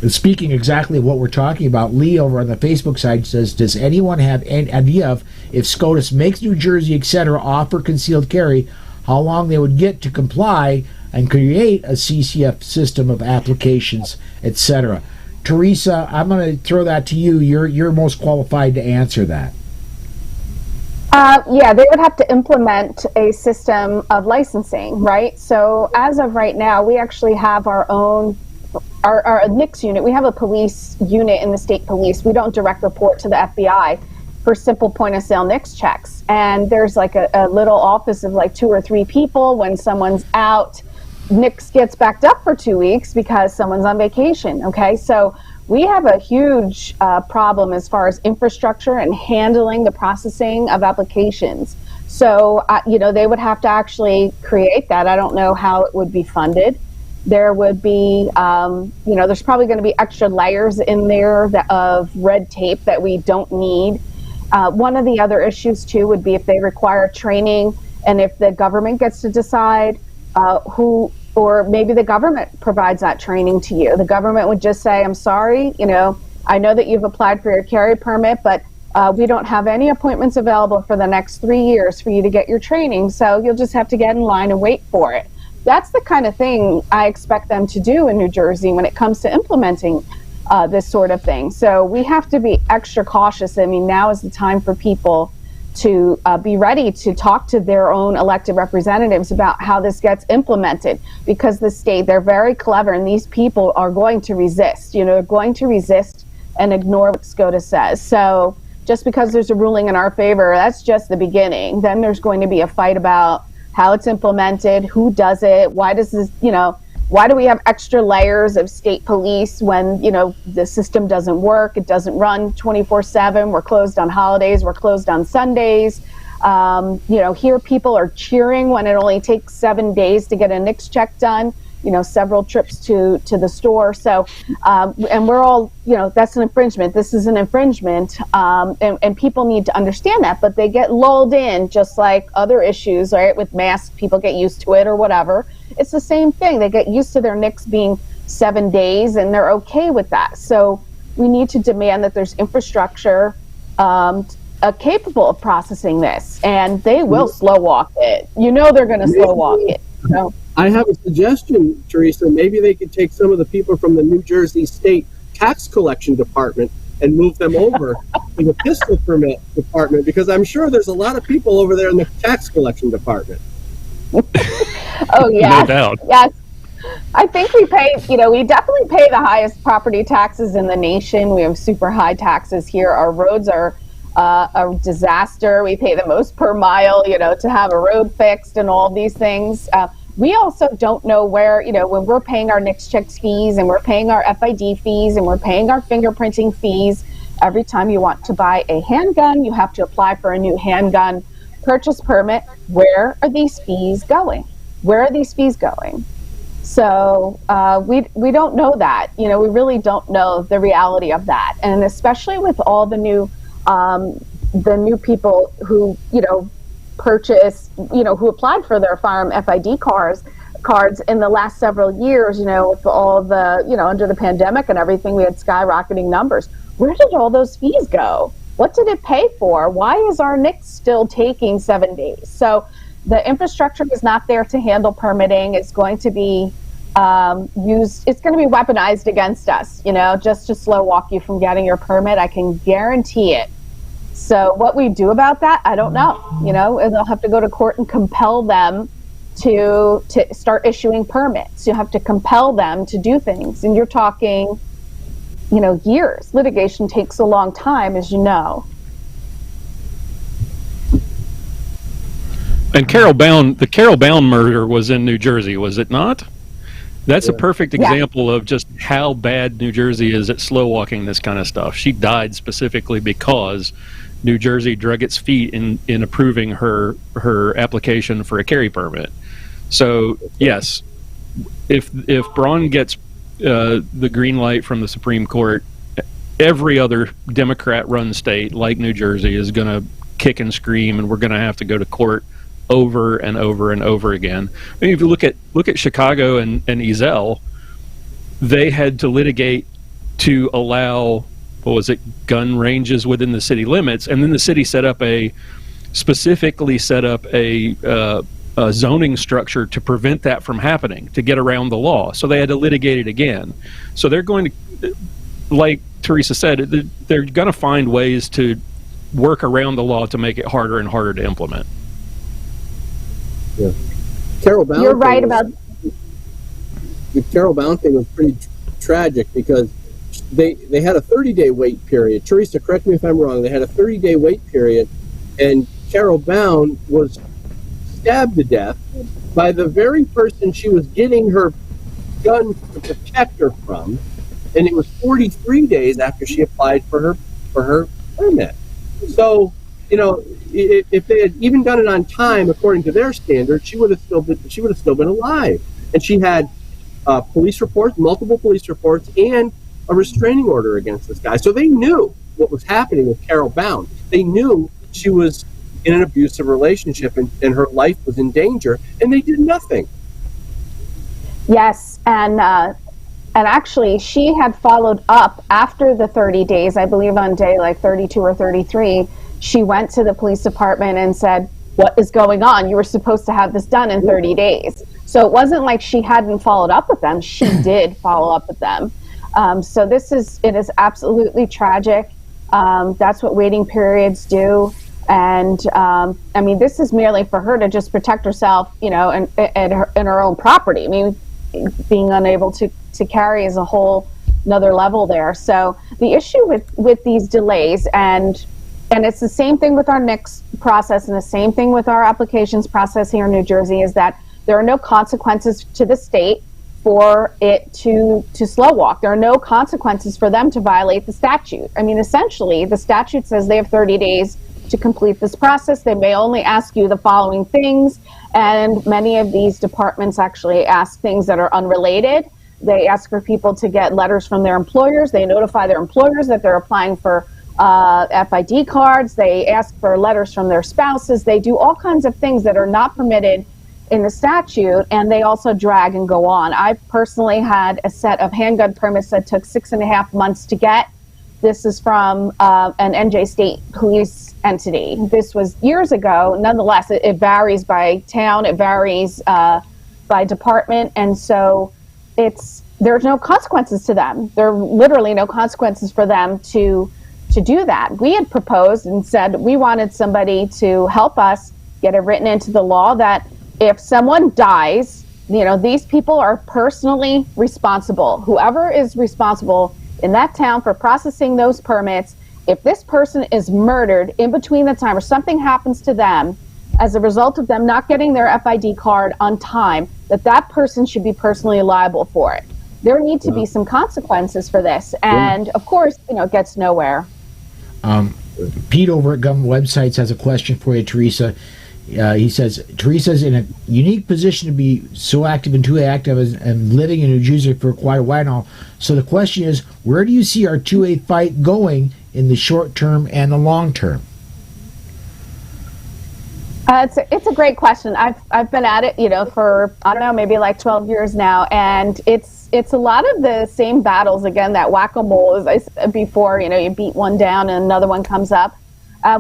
Speaking exactly of what we're talking about, Lee over on the Facebook side says, does anyone have any idea of if SCOTUS makes New Jersey, etc., offer concealed carry, how long they would get to comply and create a CCF system of applications, etc.? Theresa, I'm going to throw that to you. You're most qualified to answer that. Yeah, they would have to implement a system of licensing, right? So as of right now, we actually have our own, our NICS unit. We have a police unit in the state police. We don't direct report to the FBI for simple point of sale NICS checks. And there's like a little office of like 2 or 3 people. When someone's out, NICS gets backed up for 2 weeks because someone's on vacation, okay? So we have a huge problem as far as infrastructure and handling the processing of applications. So, they would have to actually create that. I don't know how it would be funded. There would be, there's probably going to be extra layers in there of red tape that we don't need. One of the other issues, too, would be if they require training and if the government gets to decide or maybe the government provides that training to you. The government would just say, I'm sorry, I know that you've applied for your carry permit, but we don't have any appointments available for the next 3 years for you to get your training, so you'll just have to get in line and wait for it. That's the kind of thing I expect them to do in New Jersey when it comes to implementing this sort of thing. So we have to be extra cautious. I mean, now is the time for people to be ready to talk to their own elected representatives about how this gets implemented, because the state, they're very clever, and these people are going to resist. They're going to resist and ignore what SCOTUS says. So just because there's a ruling in our favor, that's just the beginning. Then there's going to be a fight about how it's implemented, who does it, why does this, why do we have extra layers of state police when, the system doesn't work, it doesn't run 24/7, we're closed on holidays, we're closed on Sundays. Here people are cheering when it only takes 7 days to get a NICS check done, several trips to the store. So, and we're all, that's an infringement. This is an infringement. And people need to understand that, but they get lulled in just like other issues, right? With masks, people get used to it or whatever. It's the same thing. They get used to their NICS being 7 days and they're okay with that. So we need to demand that there's infrastructure capable of processing this, and they will slow walk it. They're going to slow walk it. So. I have a suggestion, Theresa. Maybe they could take some of the people from the New Jersey State Tax Collection Department and move them over to the pistol permit department, because I'm sure there's a lot of people over there in the tax collection department. Oh, yes. No doubt. Yes. I think we definitely pay the highest property taxes in the nation. We have super high taxes here. Our roads are a disaster. We pay the most per mile, to have a road fixed and all these things. We also don't know where, when we're paying our NICS checks fees and we're paying our FID fees and we're paying our fingerprinting fees. Every time you want to buy a handgun, you have to apply for a new handgun purchase permit. Where are these fees going? Where are these fees going? So we don't know that. We really don't know the reality of that. And especially with all the new people who, purchase, who applied for their firearm FID cards in the last several years, with all the, under the pandemic and everything, we had skyrocketing numbers. Where did all those fees go? What did it pay for? Why is our NICS still taking 7 days? So the infrastructure is not there to handle permitting. It's going to be it's going to be weaponized against us, just to slow walk you from getting your permit. I can guarantee it. So what we do about that, I don't know. And they'll have to go to court and compel them to start issuing permits. You have to compel them to do things. And you're talking, years. Litigation takes a long time, as you know. And the Carol Bound murder was in New Jersey, was it not? That's a perfect example of just how bad New Jersey is at slow walking this kind of stuff. She died specifically because New Jersey drug its feet in approving her application for a carry permit. So yes, if Braun gets the green light from the Supreme Court, every other Democrat-run state like New Jersey is going to kick and scream, and we're going to have to go to court over and over and over again. I mean, if you look at Chicago and Ezell, they had to litigate to allow, gun ranges within the city limits, and then the city specifically set up a zoning structure to prevent that from happening, to get around the law. So they had to litigate it again. So they're going to, like Theresa said, they're going to find ways to work around the law to make it harder and harder to implement. Yeah. Carol Bound. You're right about the Carol Bound thing was pretty tragic because they had a 30-day wait period. Theresa, correct me if I'm wrong. They had a 30-day wait period, and Carol Bound was stabbed to death by the very person she was getting her gun to protect her from, and it was 43 days after she applied for her permit. So, if they had even done it on time according to their standards, she would have still been alive. And she had police reports, multiple police reports, and a restraining order against this guy. So they knew what was happening with Carol Bound. They knew she was in an abusive relationship and her life was in danger, and they did nothing. Yes, and actually she had followed up after the 30 days, I believe on day 32 or 33. She went to the police department and said, what is going on? You were supposed to have this done in 30 days. So it wasn't like she hadn't followed up with them. She did follow up with them. So it is absolutely tragic. That's what waiting periods do. And this is merely for her to just protect herself, and her own property. I mean, being unable to carry is a whole another level there. So the issue with these delays, and it's the same thing with our NICS process and the same thing with our applications process here in New Jersey, is that there are no consequences to the state for it to slow walk. There are no consequences for them to violate the statute. I mean, essentially, the statute says they have 30 days to complete this process. They may only ask you the following things, and many of these departments actually ask things that are unrelated. They ask for people to get letters from their employers. They notify their employers that they're applying for FID cards. They ask for letters from their spouses. They do all kinds of things that are not permitted in the statute, and they also drag and go on. I personally had a set of handgun permits that took 6.5 months to get. This is from an NJ State Police entity. This was years ago. Nonetheless, it varies by town. It varies by department, and so it's there's no consequences to them. There are literally no consequences for them to do that. We had proposed and said we wanted somebody to help us get it written into the law that if someone dies, these people are personally responsible. Whoever is responsible in that town for processing those permits, if this person is murdered in between the time or something happens to them as a result of them not getting their FID card on time, that person should be personally liable for it. There need to be some consequences for this. And of course, it gets nowhere. Pete over at Government Websites has a question for you, Theresa. He says, Teresa's in a unique position to be so active and 2A active and living in New Jersey for quite a while now. So the question is, where do you see our 2A fight going in the short term and the long term? It's a great question. I've been at it, for, I don't know, maybe like 12 years now. And it's a lot of the same battles, again, that whack-a-mole, as I said before, you beat one down and another one comes up.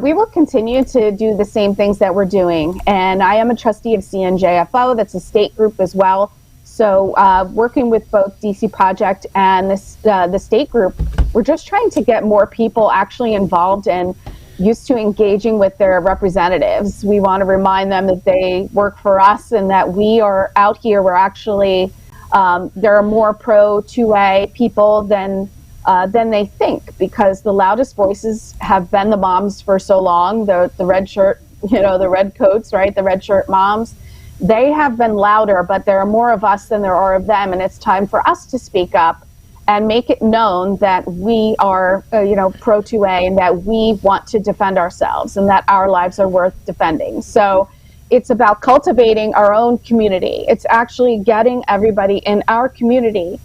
We will continue to do the same things that we're doing. And I am a trustee of CNJFO. That's a state group as well. So working with both DC Project and the state group, we're just trying to get more people actually involved and used to engaging with their representatives. We want to remind them that they work for us and that we are out here. We're actually, there are more pro 2A people than they think, because the loudest voices have been the moms for so long, the red shirt, the red coats, right? The red shirt moms. They have been louder, but there are more of us than there are of them. And it's time for us to speak up and make it known that we are, pro 2A and that we want to defend ourselves and that our lives are worth defending. So it's about cultivating our own community. It's actually getting everybody in our community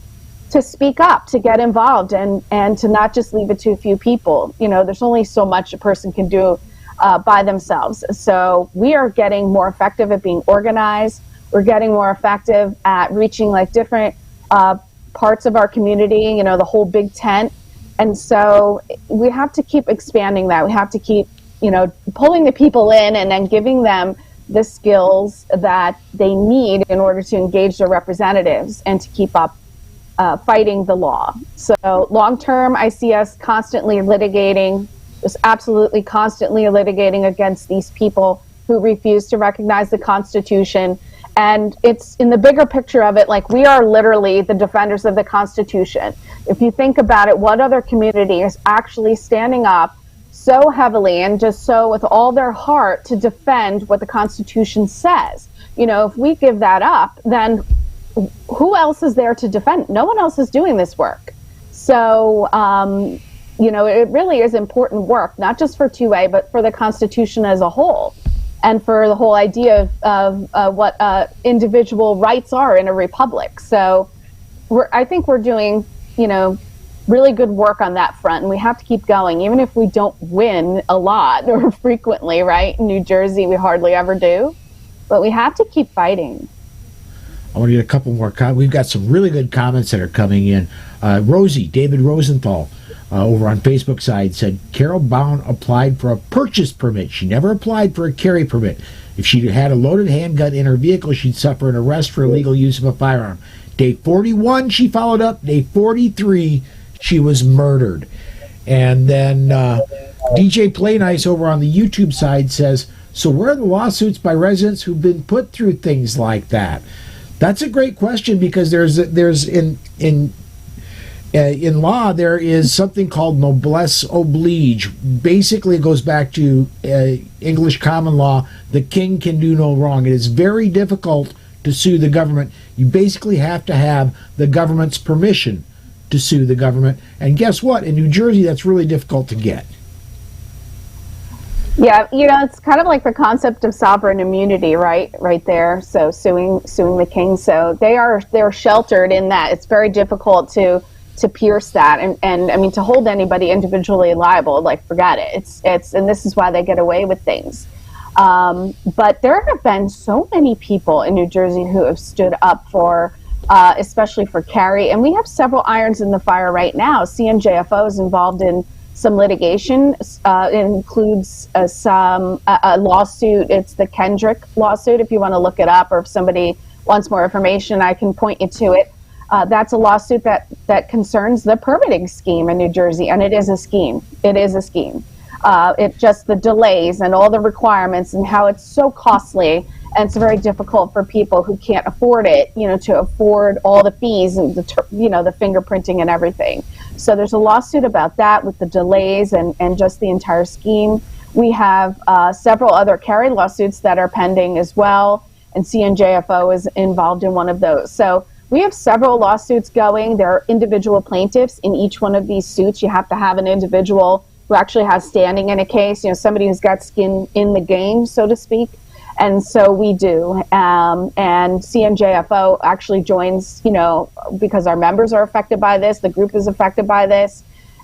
to speak up, to get involved, and to not just leave it to a few people. There's only so much a person can do by themselves. So we are getting more effective at being organized. We're getting more effective at reaching like different parts of our community, the whole big tent. And so we have to keep expanding that. We have to keep, pulling the people in and then giving them the skills that they need in order to engage their representatives and to keep up fighting the law. So long term, I see us constantly litigating, just absolutely constantly litigating against these people who refuse to recognize the Constitution. And it's in the bigger picture of it, like we are literally the defenders of the Constitution. If you think about it, what other community is actually standing up so heavily and just so with all their heart to defend what the Constitution says? If we give that up, then who else is there to defend? No one else is doing this work. So, it really is important work, not just for 2A, but for the Constitution as a whole, and for the whole idea of what individual rights are in a republic. So I think we're doing, really good work on that front, and we have to keep going, even if we don't win a lot or frequently, right? In New Jersey, we hardly ever do, but we have to keep fighting. I want to get a couple more comments. We've got some really good comments that are coming in. Rosie, David Rosenthal, over on Facebook side said, Carol Bound applied for a purchase permit. She never applied for a carry permit. If she had a loaded handgun in her vehicle, she'd suffer an arrest for illegal use of a firearm. Day 41, she followed up. Day 43, she was murdered. And then DJ Playnice over on the YouTube side says, so where are the lawsuits by residents who've been put through things like that? That's a great question, because there's in law there is something called noblesse oblige. Basically, it goes back to English common law. The king can do no wrong. It is very difficult to sue the government. You basically have to have the government's permission to sue the government. And guess what? In New Jersey, that's really difficult to get. Yeah, it's kind of like the concept of sovereign immunity, right there. So suing the king. So they're sheltered in that. It's very difficult to pierce that, and I mean, to hold anybody individually liable, like, forget it. It's and this is why they get away with things. But there have been so many people in New Jersey who have stood up for, especially for carry, and we have several irons in the fire right now. CNJFO is involved in some litigation. It includes a lawsuit. It's the Kendrick lawsuit. If you want to look it up, or if somebody wants more information, I can point you to it. That's a lawsuit that concerns the permitting scheme in New Jersey, and it is a scheme. It is a scheme. It just the delays and all the requirements and how it's so costly, and it's very difficult for people who can't afford it, to afford all the fees and the fingerprinting and everything. So there's a lawsuit about that with the delays and just the entire scheme. We have several other carry lawsuits that are pending as well, and CNJFO is involved in one of those. So we have several lawsuits going. There are individual plaintiffs in each one of these suits. You have to have an individual who actually has standing in a case, somebody who's got skin in the game, so to speak. And so we do. And CNJFO actually joins, because our members are affected by this. The group is affected by this.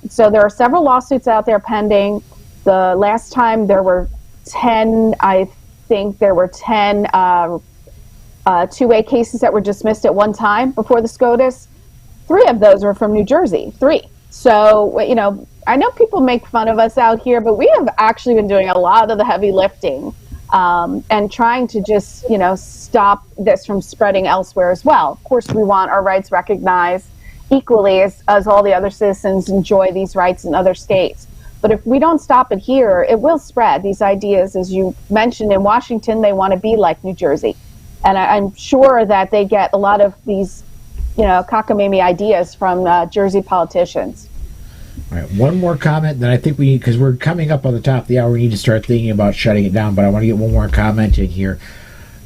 So there are several lawsuits out there pending. The last time there were 10, I think there were 10 2A cases that were dismissed at one time before the SCOTUS. 3 of those were from New Jersey, 3. So, I know people make fun of us out here, but we have actually been doing a lot of the heavy lifting and trying to just, stop this from spreading elsewhere as well. Of course, we want our rights recognized equally as all the other citizens enjoy these rights in other states. But if we don't stop it here, it will spread. These ideas, as you mentioned, in Washington, they want to be like New Jersey. And I'm sure that they get a lot of these, cockamamie ideas from Jersey politicians. All right, one more comment that I think we need, because we're coming up on the top of the hour, we need to start thinking about shutting it down, but I want to get one more comment in here.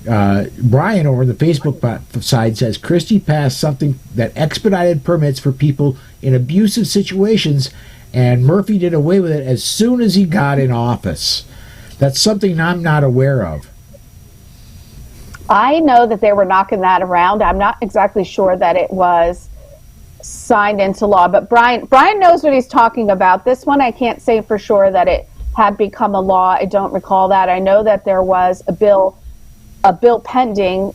Brian over the Facebook side says, Christie passed something that expedited permits for people in abusive situations, and Murphy did away with it as soon as he got in office. That's something I'm not aware of. I know that they were knocking that around. I'm not exactly sure that it was signed into law, but Brian knows what he's talking about. This one I can't say for sure that it had become a law. I don't recall that. I know that there was a bill pending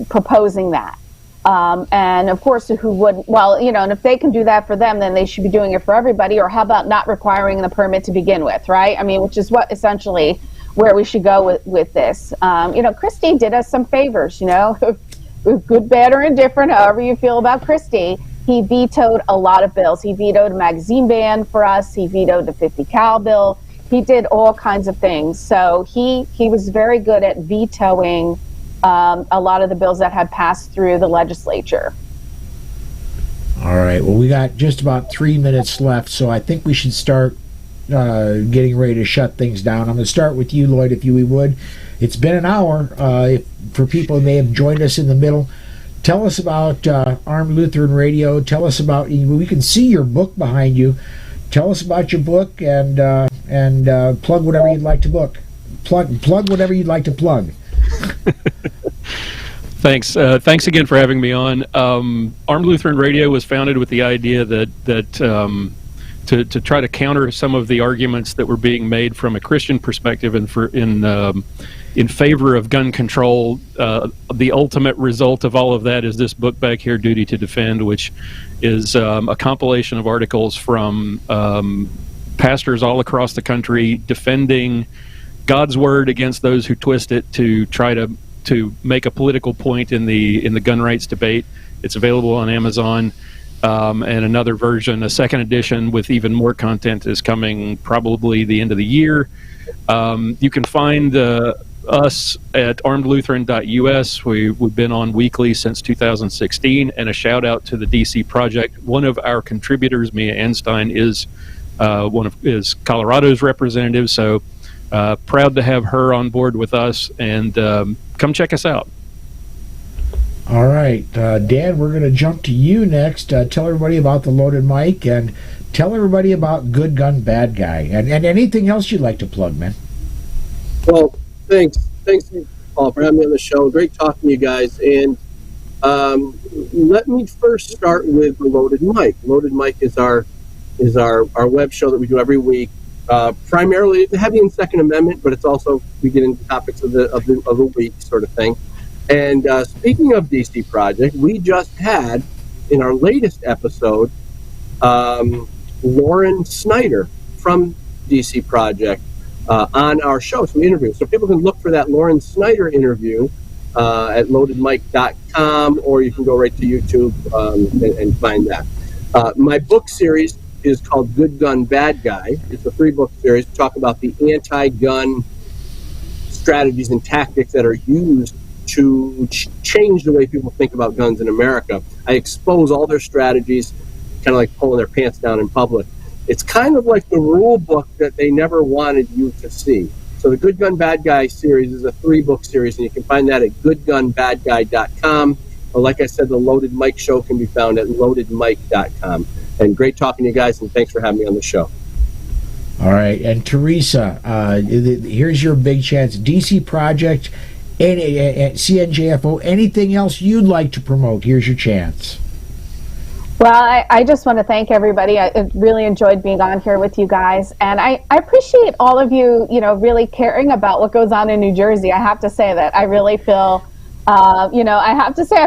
proposing that. And of course, who wouldn't? Well, and if they can do that for them, then they should be doing it for everybody. Or how about not requiring the permit to begin with, right? I mean, which is what essentially where we should go with this. Christie did us some favors, good, bad, or indifferent, however you feel about Christie. He vetoed a lot of bills. He vetoed a magazine ban for us. He vetoed the 50 cal bill. He did all kinds of things. So he was very good at vetoing a lot of the bills that had passed through the legislature. All right. Well, we got just about 3 minutes left, so I think we should start getting ready to shut things down. I'm going to start with you, Lloyd, if you would. It's been an hour. For people who may have joined us in the middle, tell us about Armed Lutheran Radio. Tell us about, we can see your book behind you. Tell us about your book and plug whatever you'd like to plug whatever you'd like to plug. Thanks again for having me on. Armed Lutheran Radio was founded with the idea that to try to counter some of the arguments that were being made from a Christian perspective and in favor of gun control. The ultimate result of all of that is this book back here, Duty to Defend, which is a compilation of articles from pastors all across the country defending God's word against those who twist it to try to make a political point in the gun rights debate. It's available on Amazon. And another version, a second edition with even more content, is coming probably the end of the year. You can find us at armedlutheran.us. We've been on weekly since 2016, and a shout out to the DC Project. One of our contributors, Mia Enstein, is Colorado's representative, so proud to have her on board with us, and come check us out. All right, Dan, we're going to jump to you next. Tell everybody about the Loaded Mic, and tell everybody about Good Gun, Bad Guy, and anything else you'd like to plug, man. Well, thanks, Paul, for having me on the show. Great talking to you guys. And let me first start with the Loaded Mic. Loaded Mic is our web show that we do every week. Primarily heavy in Second Amendment, but it's also we get into topics of the week sort of thing. And speaking of DC Project, we just had, in our latest episode, Lauren Snyder from DC Project on our show. So we interviewed. So people can look for that Lauren Snyder interview at loadedmic.com, or you can go right to YouTube and find that. My book series is called Good Gun, Bad Guy. It's a 3-book series to talk about the anti-gun strategies and tactics that are used to change the way people think about guns in America. I expose all their strategies, kind of like pulling their pants down in public. It's kind of like the rule book that they never wanted you to see. So the Good Gun, Bad Guy series is a 3-book series, and you can find that at goodgunbadguy.com. Or like I said, the Loaded Mic Show can be found at loadedmic.com. And great talking to you guys, and thanks for having me on the show. All right, and Theresa, here's your big chance. DC Project, CNJFO, anything else you'd like to promote? Here's your chance. Well, I just want to thank everybody. I really enjoyed being on here with you guys. And I appreciate all of you, really caring about what goes on in New Jersey. I have to say that. I really feel, I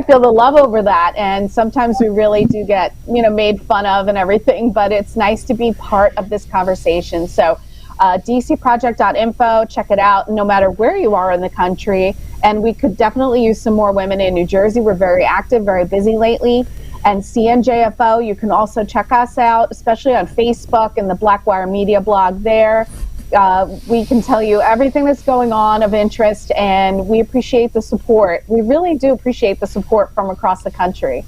feel the love over that. And sometimes we really do get, made fun of and everything. But it's nice to be part of this conversation. So dcproject.info, check it out, no matter where you are in the country. And we could definitely use some more women in New Jersey. We're very active, very busy lately. And CNJFO, you can also check us out, especially on Facebook and the Blackwire Media blog there. We can tell you everything that's going on of interest, and we appreciate the support. We really do appreciate the support from across the country.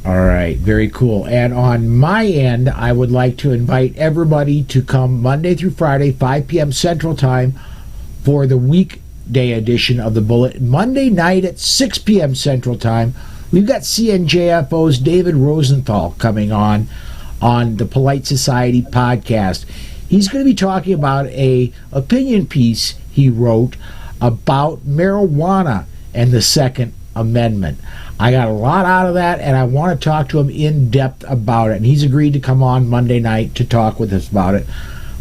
All right, very cool. And on my end, I would like to invite everybody to come Monday through Friday, 5 p.m. Central Time, for the weekday edition of The Bullet. Monday night at 6 p.m. Central Time, we've got CNJFO's David Rosenthal coming on the Polite Society podcast. He's going to be talking about a opinion piece he wrote about marijuana and the Second Amendment. I got a lot out of that, and I want to talk to him in depth about it. And he's agreed to come on Monday night to talk with us about it.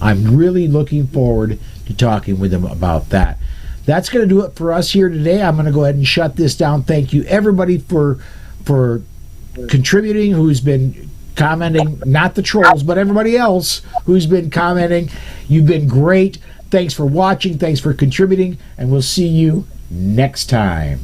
I'm really looking forward to talking with him about that. That's going to do it for us here today. I'm going to go ahead and shut this down. Thank you, everybody, for contributing, who's been commenting, not the trolls, but everybody else who's been commenting. You've been great. Thanks for watching. Thanks for contributing, and we'll see you next time.